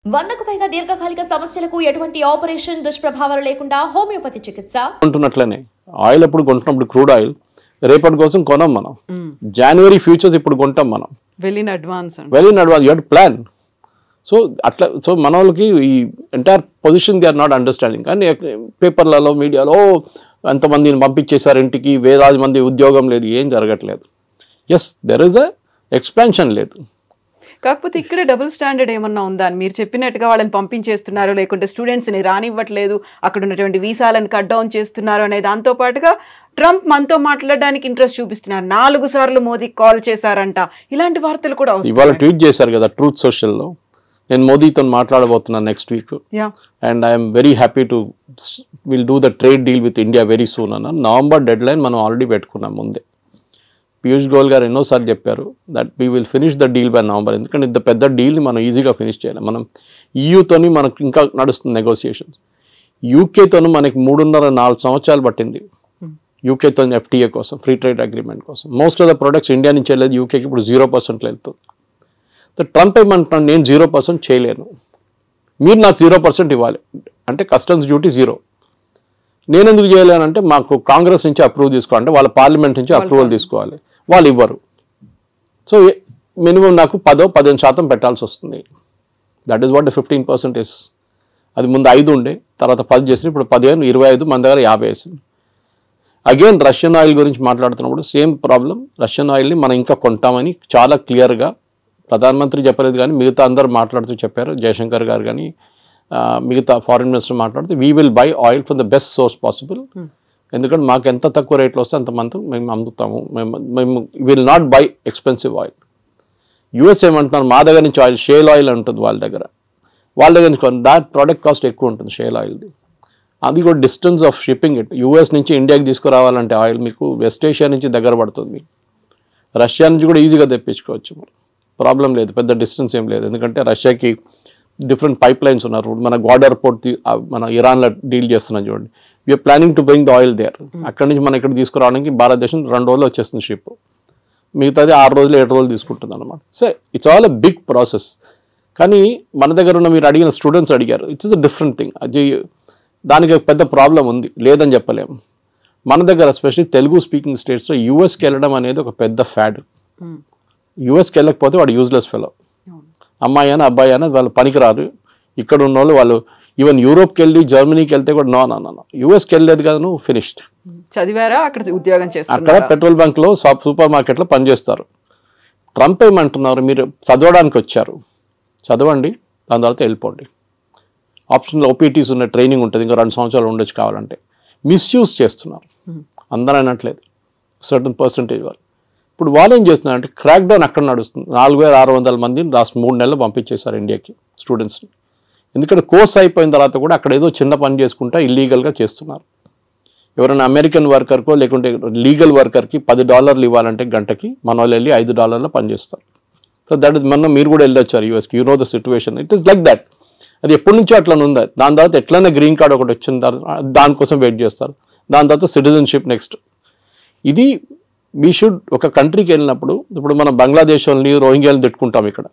100కు పైగా దీర్ఘకాలిక సమస్యలకు ఎటువంటి ఆపరేషన్ దుష్ప్రభావాలు లేకుండా హోమియోపతి చికిత్స కొంటున్నట్లనే ఆయిల్ ఎప్పుడు కొంటున్నప్పుడు క్రూడ్ ఆయిల్ రేపటి కోసం కొనం మనం జనవరి ఫ్యూచర్స్ ఇప్పుడు కొంటాం మనం well in advance you have to plan so మన వాళ్ళకి ఈ entire position they are not understanding కానీ పేపర్లలో మీడియాలో ఎంతమందిని పంపించేశారు ఇంటికి వేలాది మంది ఉద్యోగం లేదు ఏం జరగట్లేదు yes there is a expansion లేదు కాకపోతే ఇక్కడ డబుల్ స్టాండర్డ్ ఏమన్నా ఉందా అని మీరు చెప్పినట్టుగా వాళ్ళని పంపించేస్తున్నారు లేకుంటే స్టూడెంట్స్ని రానివ్వట్లేదు అక్కడ ఉన్నటువంటి వీసాలను కట్ డౌన్ చేస్తున్నారు అనే దాంతో పాటుగా ట్రంప్ మనతో మాట్లాడడానికి ఇంట్రెస్ట్ చూపిస్తున్నారు 4 సార్లు మోదీ కాల్ చేశారంట ఇలాంటి వార్తలు కూడా ఇవాళ ట్వీట్ చేశారు కదా ట్రూత్ సోషల్లో నేను మోదీతో మాట్లాడబోతున్నాను next week and I'm very happy to will do the trade deal with India very soon అన్న నవంబర్ డెడ్ లైన్ మనం ఆల్రెడీ పెట్టుకున్నాం ముందే పీయూష్ గోయల్ గారు ఎన్నోసార్లు చెప్పారు that we will finish the deal by November ఎందుకంటే ఇంత పెద్ద డీల్ని మనం ఈజీగా ఫినిష్ చేయాలి మనం ఈయూతోని మనకు ఇంకా నడుస్తుంది నెగోసియేషన్స్ యూకేతోని మనకి 3.5-4 సంవత్సరాలు పట్టింది యూకేతో ఎఫ్టీఏ కోసం ఫ్రీ ట్రేడ్ అగ్రిమెంట్ కోసం most of the products India నుంచి వెళ్ళేది యూకేకి ఇప్పుడు 0%లో వెళ్తుంది ట్రంప్ ఏమంటున్నాను నేను 0% చేయలేను మీరు నాకు 0% ఇవ్వాలి అంటే కస్టమ్స్ డ్యూటీ 0 నేను ఎందుకు చేయలేనంటే మాకు కాంగ్రెస్ నుంచి అప్రూవ్ తీసుకోవాలంటే వాళ్ళ పార్లమెంట్ నుంచి అప్రూవల్ తీసుకోవాలి వాళ్ళు ఇవ్వరు సో మినిమం నాకు 10-15% పెట్టాల్సి వస్తుంది దట్ ఈస్ వాట్ 15% ఇస్ అది ముందు 5 ఉండే తర్వాత 10 చేసి ఇప్పుడు 15-25 మన దగ్గర 50 వేసింది అగైన్ రష్యన్ ఆయిల్ గురించి మాట్లాడుతున్నప్పుడు సేమ్ ప్రాబ్లం రష్యన్ ఆయిల్ని మనం ఇంకా కొంటామని చాలా క్లియర్గా ప్రధానమంత్రి చెప్పలేదు కానీ మిగతా అందరూ మాట్లాడుతూ చెప్పారు జయశంకర్ గారు కానీ మిగతా ఫారిన్ మినిస్టర్ మాట్లాడుతూ we will buy oil from the best source possible ఎందుకంటే మాకు ఎంత తక్కువ రేట్లో వస్తే అంత మంది మేము అమ్ముతాము మేము will not by expensive oil US ఏమంటున్నారు మా దగ్గర నుంచి ఆయిల్ షేల్ ఆయిల్ ఉంటుంది వాళ్ళ దగ్గర నుంచి దాట్ ప్రోడక్ట్ కాస్ట్ ఎక్కువ ఉంటుంది షేల్ ఆయిల్ది అది కూడా distance of shipping it US నుంచి ఇండియాకి తీసుకురావాలంటే ఆయిల్ మీకు వెస్ట్ ఏషియా నుంచి దగ్గర పడుతుంది రష్యా నుంచి కూడా ఈజీగా తెప్పించుకోవచ్చు ప్రాబ్లం లేదు పెద్ద డిస్టెన్స్ ఏం లేదు ఎందుకంటే రష్యాకి డిఫరెంట్ పైప్ లైన్స్ ఉన్నారు మన గ్వాడర్ పోర్ట్ మన ఇరాన్లో డీల్ చేస్తున్నాం చూడండి we're planning to bring the oil there అక్కడి నుంచి మనం ఇక్కడ తీసుకురావడానికి భారతదేశం 2 రోజులు వచ్చేస్తుంది షిప్ మిగతాది 6 రోజులు 7 రోజులు తీసుకుంటుంది అనమాట so it's all a big process కానీ మన దగ్గర ఉన్న మీరు అడిగిన స్టూడెంట్స్ అడిగారు ఇట్స్ అ డిఫరెంట్ థింగ్ అది దానికి పెద్ద ప్రాబ్లం ఉంది లేదని చెప్పలేము మన దగ్గర ఎస్పెషల్లీ తెలుగు స్పీకింగ్ స్టేట్స్లో యూఎస్కి వెళ్ళడం అనేది ఒక పెద్ద ఫ్యాడ్ యూఎస్కి వెళ్ళకపోతే వాడు యూజ్లెస్ ఫెలో అమ్మాయి అని అబ్బాయి అని వాళ్ళు పనికిరారు ఇక్కడ ఉన్న వాళ్ళు ఈవెన్ యూరోప్కి వెళ్ళి జర్మనీకి వెళ్తే కూడా నో యూఎస్కి వెళ్ళలేదు కదా నువ్వు ఫినిష్డ్ చదివారా అక్కడ ఉద్యోగం చేస్తారు అక్కడ పెట్రోల్ బంక్లో సూపర్ మార్కెట్లో పనిచేస్తారు ట్రంప్ ఏమంటున్నారు మీరు చదవడానికి వచ్చారు చదవండి దాని తర్వాత వెళ్ళిపోండి ఆప్షన్లో ఓపీటీస్ ఉన్న ట్రైనింగ్ ఉంటుంది ఇంకా 2 సంవత్సరాలు ఉండొచ్చు కావాలంటే మిస్యూజ్ చేస్తున్నారు అందరూ అనట్లేదు సర్టన్ పర్సంటేజ్ వాళ్ళు ఇప్పుడు వాళ్ళు ఏం చేస్తున్నారంటే క్రాక్ డౌన్ అక్కడ నడుస్తుంది 4600 మందిని లాస్ట్ 3 నెలలు పంపించేశారు ఇండియాకి స్టూడెంట్స్ని ఎందుకంటే కోర్స్ అయిపోయిన తర్వాత కూడా అక్కడ ఏదో చిన్న పని చేసుకుంటా ఇల్లీగల్గా చేస్తున్నారు ఎవరైనా అమెరికన్ వర్కర్కో లేకుంటే లీగల్ వర్కర్కి $10 ఇవ్వాలంటే గంటకి మన వాళ్ళు వెళ్ళి $5 పనిచేస్తారు సో దట్ ఇస్ మొన్న మీరు కూడా వెళ్ళొచ్చారు యూఎస్కి you know the situation it is like that అది ఎప్పటి నుంచో అట్లా ఉంది దాని తర్వాత ఎట్లయినా గ్రీన్ కార్డ్ ఒకటి వచ్చిన తర్వాత దానికోసం వెయిట్ చేస్తారు దాని తర్వాత సిటిజన్షిప్ నెక్స్ట్ ఇది వీ షుడ్ ఒక కంట్రీకి వెళ్ళినప్పుడు ఇప్పుడు మనం బంగ్లాదేశ్ వాళ్ళని రోహింగ్యాలను తిట్టుకుంటాం ఇక్కడ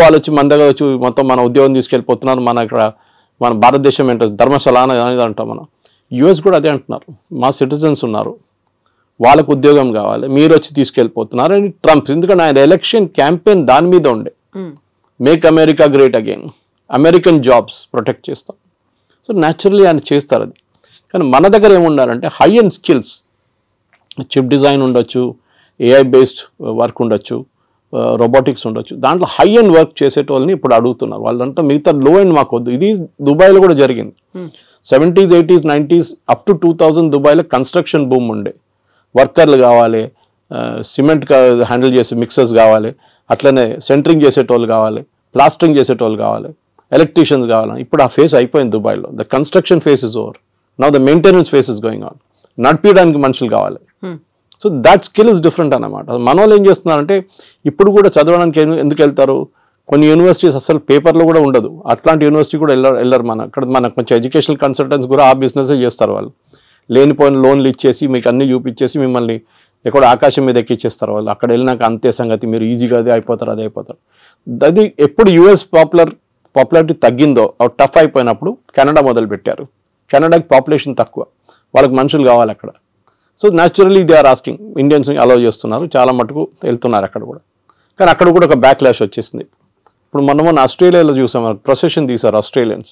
వాళ్ళు వచ్చి మన దగ్గర వచ్చి మొత్తం మన ఉద్యోగం తీసుకెళ్ళిపోతున్నారు మన ఇక్కడ మన భారతదేశం ఏంటో ధర్మశాల అనేది అంటాం మనం యూఎస్ కూడా అదే అంటున్నారు మా సిటిజన్స్ ఉన్నారు వాళ్ళకు ఉద్యోగం కావాలి మీరు వచ్చి తీసుకెళ్ళిపోతున్నారు అని ట్రంప్ ఎందుకంటే ఆయన ఎలక్షన్ క్యాంపెయిన్ దాని మీద ఉండే make America great again American jobs protect చేస్తాం సో న్యాచురల్లీ ఆయన చేస్తారు అది కానీ మన దగ్గర ఏముండాలంటే high and skills chip design ఉండొచ్చు ఏఐ బేస్డ్ వర్క్ ఉండొచ్చు రోబోటిక్స్ ఉండొచ్చు దాంట్లో హై అండ్ వర్క్ చేసేటోళ్ళని ఇప్పుడు అడుగుతున్నారు వాళ్ళంతా మిగతా లో అండ్ మాకు వద్దు ఇది దుబాయ్లో కూడా జరిగింది 70s 80s 90s up to 2000 దుబాయ్లో కన్స్ట్రక్షన్ బూమ్ ఉండే వర్కర్లు కావాలి సిమెంట్ హ్యాండిల్ చేసే మిక్సర్స్ కావాలి అట్లనే సెంటరింగ్ చేసేటోళ్ళు కావాలి ప్లాస్టరింగ్ చేసేటోళ్ళు కావాలి ఎలక్ట్రీషియన్స్ కావాలి ఇప్పుడు ఆ ఫేస్ అయిపోయింది దుబాయ్లో the construction face is over now the maintenance face is going on నడిపించడానికి మనుషులు కావాలి so that skill is different అన్నమాట మన వాళ్ళు ఏం చేస్తున్నారంటే ఇప్పుడు కూడా చదవడానికి ఎందుకు వెళ్తారు కొన్ని యూనివర్సిటీస్ అసలు పేపర్లో కూడా ఉండదు అట్లాంటి యూనివర్సిటీ కూడా వెళ్ళరు మనకు కొంచెం ఎడ్యుకేషనల్ కన్సల్టెంట్స్ కూడా ఆ బిజినెస్ చేస్తారు వాళ్ళు లేనిపోయిన లోన్లు ఇచ్చేసి మీకు అన్ని చూపించేసి మిమ్మల్ని ఎక్కడ ఆకాశం మీద ఎక్కిచ్చేస్తారు వాళ్ళు అక్కడ వెళ్ళినాక అంతే సంగతి మీరు ఈజీగా అదే అయిపోతారు అది ఎప్పుడు యూఎస్ పాపులర్ పాపులారిటీ తగ్గిందో టఫ్ అయిపోయినప్పుడు కెనడా మొదలుపెట్టారు. కెనడాకి పాపులేషన్ తక్కువ, వాళ్ళకి మనుషులు కావాలి అక్కడ. So naturally they are asking, ఇండియన్స్ని అలౌ చేస్తున్నారు, చాలా మటుకు వెళ్తున్నారు అక్కడ కూడా. కానీ అక్కడ కూడా ఒక బ్యాక్లాష్ వచ్చేసింది. ఇప్పుడు మన ఆస్ట్రేలియాలో చూసాం, ప్రొసెషన్ తీశారు ఆస్ట్రేలియన్స్,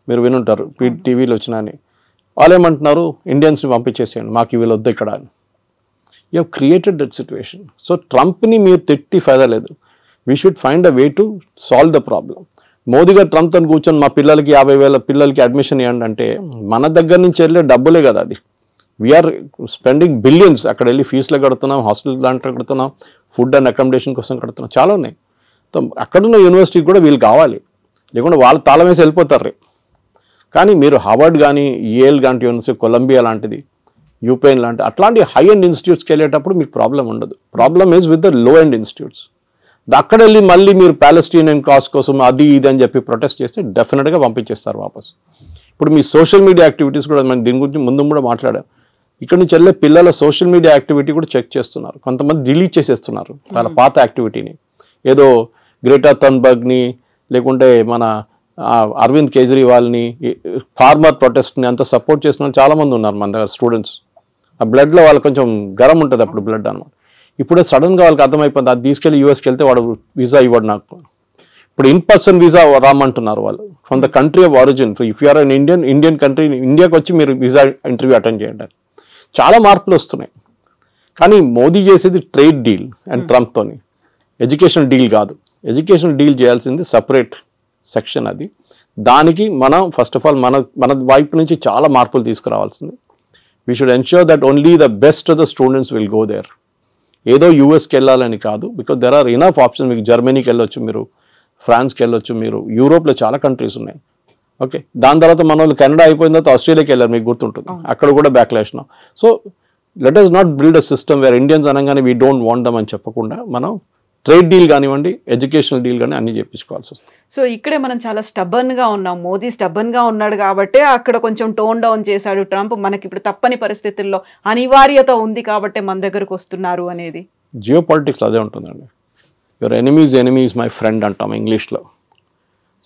మీరు వినుంటారు టీవీలో వచ్చినా అని. వాళ్ళు ఏమంటున్నారు, ఇండియన్స్ని పంపించేసేయండి, మాకు వీళ్ళు వద్దు ఇక్కడ అని. You have created that situation. So ట్రంప్ని మీరు తిట్టి ఫైదా లేదు. We should find a way to solve the problem. Modi garu ట్రంప్తో కూర్చొని మా పిల్లలకి 50,000 పిల్లలకి అడ్మిషన్ ఇవ్వండి అంటే మన దగ్గర నుంచి వెళ్ళే డబ్బులే కదా అది. We're spending billions. అక్కడ వెళ్ళి ఫీజులు కడుతున్నాం, హాస్టల్ దాంట్లో కడుతున్నాం, ఫుడ్ అండ్ అకామిడేషన్ కోసం కడుతున్నాం, చాలా ఉన్నాయి. అక్కడున్న యూనివర్సిటీకి కూడా వీళ్ళు కావాలి, లేకుంటే వాళ్ళు తాళం వేసి వెళ్ళిపోతారు. కానీ మీరు హార్వర్డ్ కానీ, ఏల్ లాంటి యూనివర్సిటీ, కొలంబియా లాంటిది, యూపెన్ లాంటి అట్లాంటి హై ఎండ్ ఇన్స్టిట్యూట్స్కి వెళ్ళేటప్పుడు మీకు ప్రాబ్లం ఉండదు. Problem is with the low end institutes. అక్కడ వెళ్ళి మళ్ళీ మీరు ప్యాలెస్టీనియన్ కాజ్ కోసం అది ఇది అని చెప్పి ప్రొటెస్ట్ చేస్తే డెఫినెట్గా పంపించేస్తారు వాపస్. ఇప్పుడు మీ సోషల్ మీడియా యాక్టివిటీస్ కూడా మనం దీని గురించి ముందు కూడా మాట్లాడాం. ఇక్కడ నుంచి వెళ్ళే పిల్లల సోషల్ మీడియా యాక్టివిటీ కూడా చెక్ చేస్తున్నారు. కొంతమంది డిలీట్ చేసేస్తున్నారు వాళ్ళ పాత యాక్టివిటీని. ఏదో గ్రేటా థన్బర్గ్ని లేకుంటే మన అరవింద్ కేజ్రీవాల్ని, ఫార్మర్ ప్రొటెస్ట్ని అంత సపోర్ట్ చేసిన వాళ్ళు చాలామంది ఉన్నారు మన దగ్గర స్టూడెంట్స్. ఆ బ్లడ్లో వాళ్ళకి కొంచెం గరం ఉంటుంది అప్పుడు బ్లడ్ అనమాట. ఇప్పుడే సడన్గా వాళ్ళకి అర్థమైపోయింది, అది తీసుకెళ్ళి యూఎస్కి వెళ్తే వాడు వీసా ఇవ్వడు నాకు. ఇప్పుడు ఇన్ పర్సన్ వీసా రామంటున్నారు వాళ్ళు, from the country of origin. If you're an Indian country, ఇండియాకి వచ్చి మీరు వీసా ఇంటర్వ్యూ అటెండ్ చేయండి. చాలా మార్పులు వస్తున్నాయి. కానీ మోదీ చేసేది ట్రేడ్ డీల్ అండ్ ట్రంప్తోని, ఎడ్యుకేషన్ డీల్ కాదు. ఎడ్యుకేషన్ డీల్ చేయాల్సింది సపరేట్ సెక్షన్ అది. దానికి మనం ఫస్ట్ ఆఫ్ ఆల్ మన వైపు నుంచి చాలా మార్పులు తీసుకురావాల్సింది. We should ensure that only the best of the students will go there. ఏదో యూఎస్కి వెళ్ళాలని కాదు, because there are enough option. మీకు జర్మనీకి వెళ్ళొచ్చు, మీరు ఫ్రాన్స్కి వెళ్ళొచ్చు, మీరు యూరోప్లో చాలా కంట్రీస్ ఉన్నాయి. ఓకే, దాని తర్వాత మన వాళ్ళు కెనడా అయిపోయిన తర్వాత ఆస్ట్రేలియాకి వెళ్ళారు, మీకు గుర్తుంటుంది, అక్కడ కూడా backlash. So let us not build a system wear Indians అనగానే వీ డోంట్ వాంట్ దమ్ అని చెప్పకుండా మనం ట్రేడ్ డీల్ కానివ్వండి, ఎడ్యుకేషనల్ డీల్ కానీ అన్ని చెప్పించుకోవాల్సి వస్తుంది. సో ఇక్కడే మనం చాలా స్టబర్న్గా ఉన్నాం. మోదీ స్టబర్న్గా ఉన్నాడు కాబట్టి అక్కడ కొంచెం టోన్ డౌన్ చేశాడు ట్రంప్. మనకి ఇప్పుడు తప్పని పరిస్థితుల్లో అనివార్యత ఉంది కాబట్టి మన దగ్గరకు వస్తున్నారు అనేది. జియో పాలిటిక్స్ అదే ఉంటుందండి. Your enemy is my friend అంటాం ఇంగ్లీష్లో.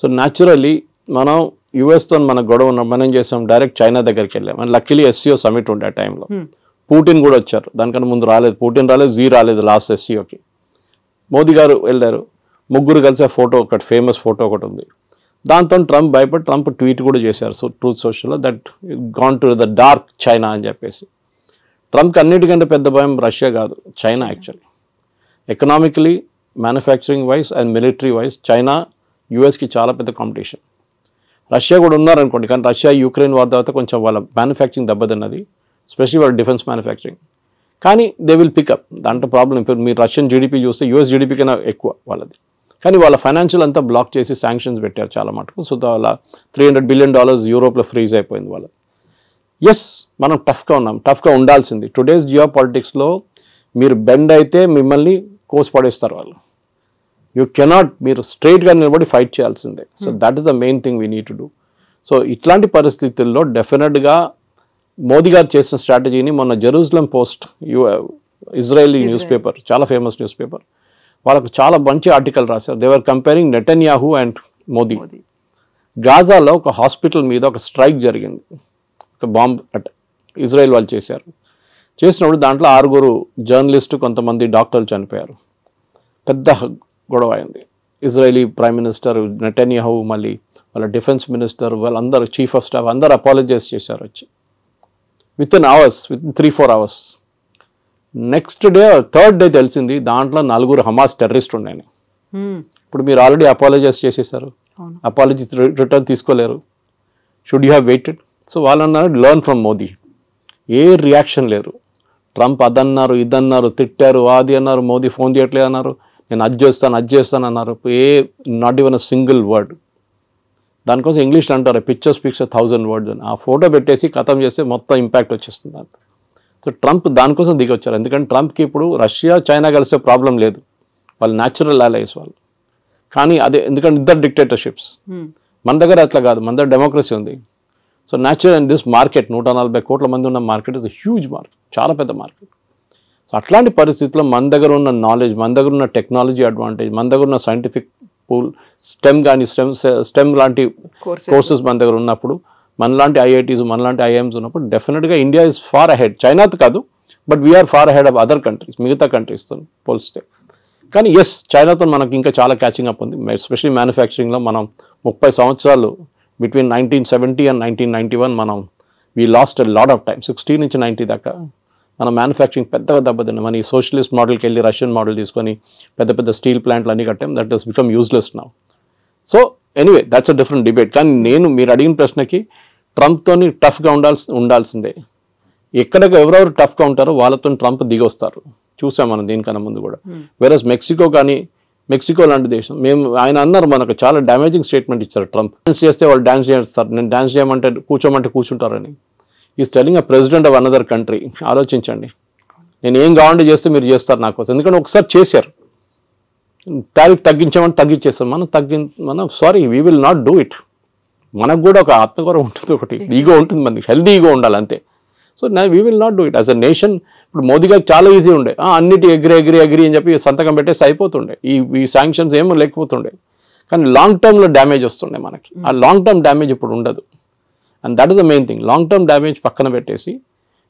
సో న్యాచురల్లీ మనం యుఎస్తో మన గొడవ ఉన్న మనం ఏం చేసాం, డైరెక్ట్ చైనా దగ్గరికి వెళ్ళాం. అండ్ లక్కీలీ ఎస్సీఓ సమిట్ ఉండే ఆ టైంలో పుటిన్ కూడా వచ్చారు. దానికన్నా ముందు రాలేదు, పుటిన్ రాలేదు, జీ రాలేదు లాస్ట్ ఎస్సీఓకి. మోదీ గారు వెళ్ళారు, ముగ్గురు కలిసి ఫోటో, ఒకటి ఫేమస్ ఫోటో ఒకటి ఉంది. దాంతో ట్రంప్ భయపడి ట్రంప్ ట్వీట్ కూడా చేశారు ట్రూత్ సోషల్లో, that gone to the dark China అని చెప్పేసి. ట్రంప్కి అన్నిటికంటే పెద్ద భయం రష్యా కాదు, China. Actually economically, manufacturing wise and military wise China యూఎస్కి చాలా పెద్ద కాంపిటీషన్. రష్యా కూడా ఉన్నారనుకోండి, కానీ రష్యా యుక్రెయిన్ వార్ తర్వాత కొంచెం వాళ్ళ మ్యానుఫ్యాక్చరింగ్ దెబ్బతిన్నది, స్పెషల్లీ వాళ్ళ డిఫెన్స్ మ్యానుఫ్యాక్చరింగ్. కానీ దే విల్ పికప్, దాంట్లో ప్రాబ్లం. ఇప్పుడు మీరు రష్యన్ జీడిపి చూస్తే యూఎస్ జీడిపి కన్నా ఎక్కువ వాళ్ళది. కానీ వాళ్ళ ఫైనాన్షియల్ అంతా బ్లాక్ చేసి శాంక్షన్స్ పెట్టారు చాలా మటుకు. సో వాళ్ళ $300 బిలియన్ యూరోప్లో ఫ్రీజ్ అయిపోయింది వాళ్ళది. ఎస్, మనం టఫ్గా ఉన్నాం, టఫ్గా ఉండాల్సింది. టుడేస్ జియో పాలిటిక్స్లో మీరు బెండ్ అయితే మిమ్మల్ని కోసి పడేస్తారు వాళ్ళు. యూ కెనాట్, మీరు స్ట్రైట్గా నిలబడి ఫైట్ చేయాల్సిందే. So that is the main thing we need to do. So ఇట్లాంటి పరిస్థితుల్లో డెఫినెట్గా మోదీ గారు చేసిన స్ట్రాటజీని మొన్న Jerusalem post, Israeli news paper, చాలా ఫేమస్ న్యూస్ పేపర్, వాళ్ళకు చాలా మంచి ఆర్టికల్ రాశారు. They were comparing Netanyahu and Modi. గాజాలో ఒక హాస్పిటల్ మీద ఒక స్ట్రైక్ జరిగింది, ఒక బాంబ్ అటాక్ ఇజ్రాయెల్ వాళ్ళు చేశారు. చేసినప్పుడు దాంట్లో 6 జర్నలిస్టు, కొంతమంది డాక్టర్లు చనిపోయారు. పెద్ద గొడవ అయింది. ఇజ్రాయలీ ప్రైమ్ మినిస్టర్ నెటన్యాహు, మళ్ళీ వాళ్ళ డిఫెన్స్ మినిస్టర్, వాళ్ళందరూ చీఫ్ ఆఫ్ స్టాఫ్ అందరూ అపాలజైజ్ చేశారు వచ్చి. Within 3-4 hours. Next day, third day తెలిసింది దాంట్లో 4 హమాస్ టెర్రరిస్ట్ ఉన్నాయని. ఇప్పుడు మీరు ఆల్రెడీ అపాలజైజ్ చేసేసారు, అపాలజీ రిటర్న్ తీసుకోలేరు. Should you have weighted? So వాళ్ళు అన్నారు learn from Modi. A reaction లేదు. ట్రంప్ అదన్నారు, ఇదన్నారు, తిట్టారు, అది అన్నారు, మోదీ ఫోన్ చేయట్లేదు అన్నారు, నేను అది చేస్తాను అన్నారు. Not even a single word. దానికోసం ఇంగ్లీష్లో అంటారు పిక్చర్ స్పీక్స్ 1,000 words అని. ఆ ఫోటో పెట్టేసి ఖతం చేస్తే మొత్తం ఇంపాక్ట్ వచ్చేస్తుంది అంత. సో ట్రంప్ దానికోసం దిగొచ్చారు. ఎందుకంటే ట్రంప్కి ఇప్పుడు రష్యా, చైనా కలిసే ప్రాబ్లం లేదు, వాళ్ళు న్యాచురల్ అలైస్ వాళ్ళు. కానీ అదే ఎందుకంటే ఇద్దరు డిక్టేటర్షిప్స్. మన దగ్గర అట్లా కాదు, మన దగ్గర డెమోక్రసీ ఉంది. So natural and this market, 140 కోట్ల మంది ఉన్న మార్కెట్ ఇస్ హ్యూజ్ మార్కెట్, చాలా పెద్ద మార్కెట్. సో అట్లాంటి పరిస్థితుల్లో మన దగ్గర ఉన్న నాలెడ్జ్, మన దగ్గర ఉన్న టెక్నాలజీ అడ్వాంటేజ్, మన దగ్గర ఉన్న సైంటిఫిక్ పూల్, స్టెమ్ కానీ స్టెమ్ లాంటి కోర్సెస్ మన దగ్గర ఉన్నప్పుడు, మనలాంటి ఐఐటీస్ మనలాంటి ఐఐఎమ్స్ ఉన్నప్పుడు డెఫినెట్గా ఇండియా ఇస్ ఫార్ అహెడ్. చైనాతో కాదు, but we're far ahead of other countries, మిగతా కంట్రీస్తో పోలిస్తే. కానీ ఎస్, చైనాతో మనకి ఇంకా చాలా క్యాచింగ్ అప్ ఉంది. ఎస్పెషలీ మ్యానుఫ్యాక్చరింగ్లో మనం 30 సంవత్సరాలు బిట్వీన్ 1970 and 1991 మనం we lost a lot of time. 60 నుంచి 90 దాకా మన మ్యానుఫ్యాక్చరింగ్ పెద్దగా దెబ్బతింది. మన ఈ సోషలిస్ట్ మోడల్కి వెళ్ళి రష్యన్ మోడల్ తీసుకొని పెద్ద పెద్ద స్టీల్ ప్లాంట్లు అన్నీ కట్టాం. That has become useless now. So anyway, that's a different debate. కానీ మీరు అడిగిన ప్రశ్నకి ట్రంప్తోని టఫ్గా ఉండాల్సిందే. ఎక్కడికి ఎవరెవరు టఫ్గా ఉంటారో వాళ్ళతో ట్రంప్ దిగొస్తారు. చూసాం మనం దీనికన్నా ముందు కూడా. వేరస్ మెక్సికో లాంటి దేశం, ఆయన అన్నారు, మనకు చాలా డ్యామేజింగ్ స్టేట్మెంట్ ఇచ్చారు ట్రంప్. డాన్స్ చేస్తే వాళ్ళు డాన్స్ చేస్తారు, నేను డాన్స్ చేయమంటే కూర్చోమంటే కూర్చుంటారని. Is telling a president of another country. ఆలోచించండి, నేను ఏం కావాలంటే చేస్తే మీరు చేస్తారు నా కోసం. ఎందుకంటే ఒకసారి చేశారు, టారిఫ్ తగ్గించామని తగ్గించేస్తాం. మనం sorry, we will not do it. మనకు కూడా ఒక ఆత్మగౌరవం ఉంటుంది, ఒకటి ఈగో ఉంటుంది, మనకి హెల్దీ ఈగో ఉండాలి అంతే. So we will not do it as a nation. ఇప్పుడు మోదీ గారికి చాలా ఈజీ ఉండే, అన్నిటి ఎగ్రీ అని చెప్పి సంతకం పెట్టేసి అయిపోతుండే, ఈ శాంక్షన్స్ ఏమో లేకపోతుండే. కానీ లాంగ్ టర్మ్లో డ్యామేజ్ వస్తుండే మనకి. ఆ లాంగ్ టర్మ్ డ్యామేజ్ ఇప్పుడు ఉండదు. And that is the main thing. Long term damage పక్కన పెట్టేసి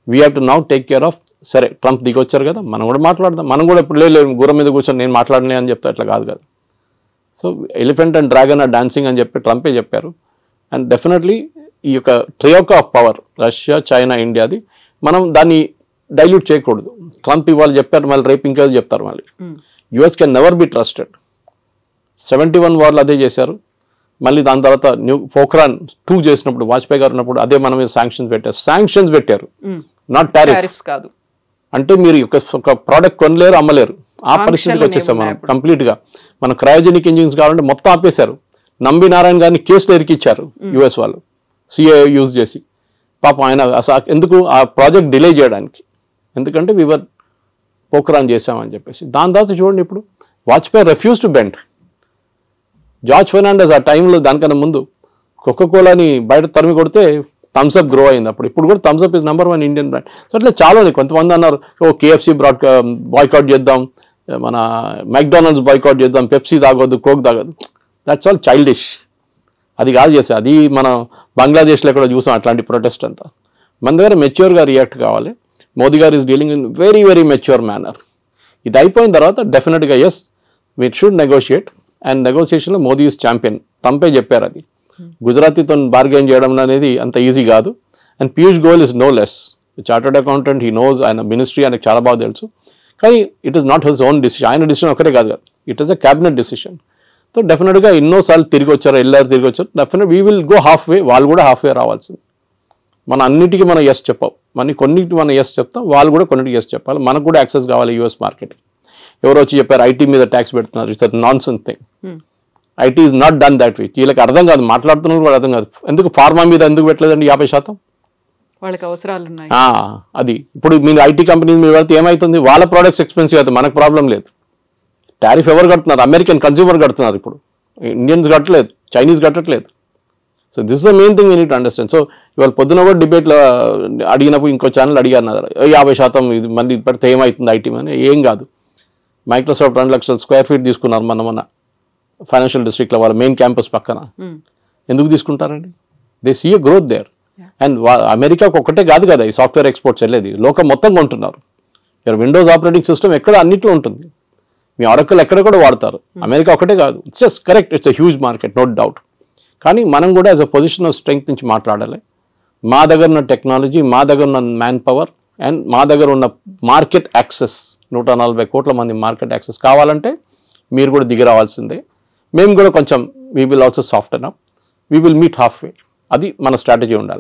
we have to now take care of. సరే, ట్రంప్ దిగొచ్చారు కదా, మనం కూడా మాట్లాడదాం. మనం కూడా ఇప్పుడు లేదు గుర్రం మీద కూర్చొని నేను మాట్లాడలే అని చెప్తా, అట్లా కాదు కదా. So elephant and dragon are dancing అని చెప్పి ట్రంపే చెప్పారు. అండ్ డెఫినెట్లీ ఈ యొక్క troika of power, Russia, China, ఇండియాది, మనం దాన్ని డైల్యూట్ చేయకూడదు. ట్రంప్ ఇవాళ చెప్పారు, మళ్ళీ రేపు ఇంకా చెప్తారు. మళ్ళీ US can never be trusted. 71 వార్లు అదే చేశారు. మళ్ళీ దాని తర్వాత పోఖ్రాన్ 2 చేసినప్పుడు, వాజ్పేయి గారు ఉన్నప్పుడు అదే మన మీద శాంక్షన్స్ పెట్టారు, నాట్ టారిఫ్స్ కాదు. అంటే మీరు ఒక ప్రోడక్ట్ కొనలేరు, అమ్మలేరు, ఆ పరిస్థితికి వచ్చేసాం మనం కంప్లీట్గా. మన క్రయోజెనిక్ ఇంజిన్స్ కావాలంటే మొత్తం ఆపేశారు. నంబి నారాయణ గారిని కేసులు ఇరికిచ్చారు యుఎస్ వాళ్ళు, సిఏ యూజ్ చేసి. పాపం ఆయన ఎందుకు ఆ ప్రాజెక్ట్ డిలే చేయడానికి, ఎందుకంటే వివర్ పోఖ్రాన్ చేశామని చెప్పేసి. దాని తర్వాత చూడండి, ఇప్పుడు Vajpayee refuse to bend. George Fernandes ఆ టైంలో, దానికన్నా ముందు కోకోకోలాని బయట తరిమి కొడితే థమ్స్అప్ గ్రో అయింది. ఇప్పుడు కూడా Thums Up is #1 Indian brand. So అట్లా చాలా ఉంది. కొంతమంది అన్నారు, కేఎఫ్సి బాయ్కాట్ చేద్దాం, మన మెక్డానల్డ్స్ బాయ్కాట్ చేద్దాం, పెప్సీ తాగొద్దు, కోక్ తాగొద్దు. That's all childish. అది కాదు చేస్తే, అది మన బంగ్లాదేశ్లో కూడా చూసాం అట్లాంటి ప్రొటెస్ట్ అంతా. మన దగ్గర మెచ్యూర్గా రియాక్ట్ కావాలి. Modi garu is dealing in very very mature manner. ఇది అయిపోయిన తర్వాత డెఫినెట్గా yes, we should negotiate. And నెగోషియేషన్లో మోదీ ఈజ్ ఛాంపియన్. ట్రంపే చెప్పారు అది. గుజరాతీతో బార్గెన్ చేయడం అనేది అంత ఈజీ కాదు. And Piyush Goyal is no less. Chartered accountant, he knows, ఆయన మినిస్ట్రీ ఆయనకు చాలా బాగా తెలుసు. కానీ it is not his own decision. ఆయన డిసిషన్ ఒకటే కాదు కదా, it is a cabinet decision. So డెఫినెట్గా ఎన్నోసార్లు తిరిగి వచ్చారు, definite we will go half వే. వాళ్ళు కూడా హాఫ్ వే రావాల్సింది. మన అన్నిటికీ మనం ఎస్ చెప్పాం, కొన్నిటికి మనం ఎస్ చెప్తాం, వాళ్ళు కూడా కొన్నిటికి ఎస్ చెప్పాలి. మనకు కూడా యాక్సెస్ కావాలి యూఎస్ మార్కెట్కి. ఎవరో వచ్చి చెప్పారు ఐటీ మీద ట్యాక్స్ పెడుతున్నారు, it's a nonsense thing. IT is not done that way. వీళ్ళకి అర్థం కాదు, మాట్లాడుతున్నారు కూడా అర్థం కాదు. ఎందుకు ఫార్మా మీద ఎందుకు పెట్టలేదండి 50%? వాళ్ళకి అవసరాలు ఉన్నాయి. అది ఇప్పుడు మీరు ఐటీ కంపెనీస్ మీద పెడితే ఏమవుతుంది, వాళ్ళ ప్రోడక్ట్స్ ఎక్స్పెన్సివ్ అవుతుంది, మనకు ప్రాబ్లం లేదు. టారిఫ్ ఎవరు కడుతున్నారు? అమెరికన్ కన్జ్యూమర్ కడుతున్నారు. ఇప్పుడు ఇండియన్స్ కట్టలేదు, చైనీస్ కట్టట్లేదు. So this is the main thing we need to understand. So ఇవాళ పొద్దున కూడా డిబేట్లో అడిగినప్పుడు ఇంకో ఛానల్ అడిగారు, 50% ఇది మళ్ళీ పెడితే ఏమవుతుంది ఐటీ అని. ఏం కాదు. మైక్రోసాఫ్ట్ 2 లక్షల స్క్వేర్ ఫీట్ తీసుకున్నారు మన ఫైనాన్షియల్ డిస్ట్రిక్ట్లో, వాళ్ళ మెయిన్ క్యాంపస్ పక్కన. ఎందుకు తీసుకుంటారండి? They see a growth there. And అమెరికాకు ఒక్కటే కాదు కదా ఈ సాఫ్ట్వేర్ ఎక్స్పోర్ట్స్ వెళ్ళేది, లోకం మొత్తం కొంటున్నారు. విండోస్ ఆపరేటింగ్ సిస్టమ్ ఎక్కడ అన్నిట్లో ఉంటుంది, మీ ఆరకల్ ఎక్కడ కూడా వాడతారు. అమెరికా ఒకటే కాదు. It's just correct, it's a huge market, no doubt. కానీ మనం కూడా as a position of strength నుంచి మాట్లాడాలి. మా దగ్గర ఉన్న టెక్నాలజీ, మా దగ్గర ఉన్న మ్యాన్ పవర్ అండ్ మా దగ్గర ఉన్న మార్కెట్ యాక్సెస్, 140 కోట్ల మంది మార్కెట్ యాక్సెస్ కావాలంటే మీరు కూడా దిగి రావాల్సిందే. మేము కూడా కొంచెం we will also soften up, we will meet half way. అది మన స్ట్రాటజీ ఉండాలి.